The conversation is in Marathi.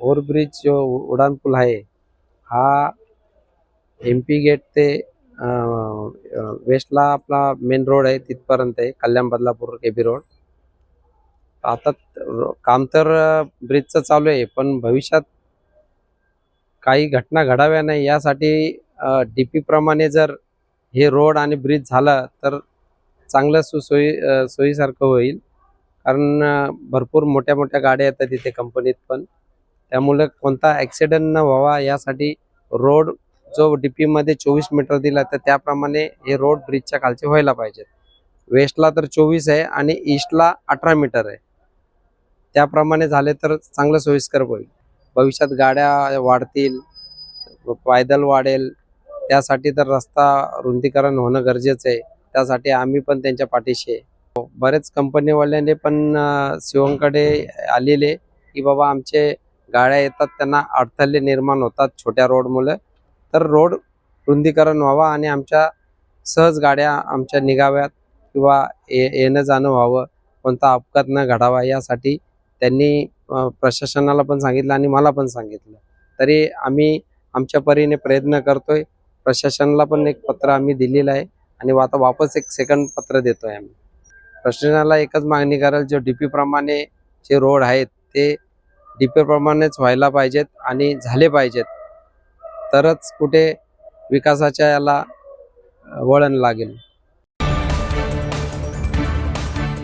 ओव्हरब्रिज जो उड्डाणपूल आहे हा MP गेट ते वेस्टला आपला मेन रोड आहे तिथपर्यंत आहे, कल्याण बदलापूर KB रोड. आता काम तर ब्रिजचं चालू आहे, पण भविष्यात काही घटना घडाव्या नाही यासाठी DP प्रमाणे जर हे रोड आणि ब्रिज झाला तर चांगलं सोयीसारखं होईल. कारण भरपूर मोठ्या मोठ्या गाड्या येतात तिथे कंपनीत पण, त्यामुळे कोणता ॲक्सिडेंट न व्हावा यासाठी रोड जो DP मध्ये 24 मीटर दिला तर त्याप्रमाणे हे रोड ब्रिजच्या खालचे व्हायला पाहिजेत. वेस्टला तर 24 आहे आणि ईस्टला 18 मीटर आहे. त्याप्रमाणे झाले तर चांगलं सोयीस्कर होईल. भविष्यात गाड्या वाढतील, पायदल वाढेल, त्यासाठी तर रस्ता रुंदीकरण होणं गरजेचं आहे. त्यासाठी आम्ही पण त्यांच्या पाठीशी आहे. बरेच कंपनीवाल्यांनी पण शिवमकडे आलेले की बाबा आमचे गाड्या येतात त्यांना अडथळे निर्माण होतात छोट्या रोडमुळे, तर रोड रुंदीकरण व्हावा आणि आमच्या सहज गाड्या आमच्या निघाव्यात किंवा येणं जाणं व्हावं, कोणता अपघात न घडावा यासाठी त्यांनी प्रशासनाला पण सांगितलं आणि मला पण सांगितलं. तरी आम्ही आमच्या परीने प्रयत्न करतोय. प्रशासनाला पण एक पत्र आम्ही दिलेलं आहे आणि आता वापस एक सेकंड पत्र देतोय आम्ही. प्रशासनाला एकच मागणी करेल, जो DP प्रमाणे जे रोड आहेत ते DP प्रमाणेच व्हायला पाहिजेत आणि झाले पाहिजेत, तरच कुठे विकासाच्या याला वळण लागेल.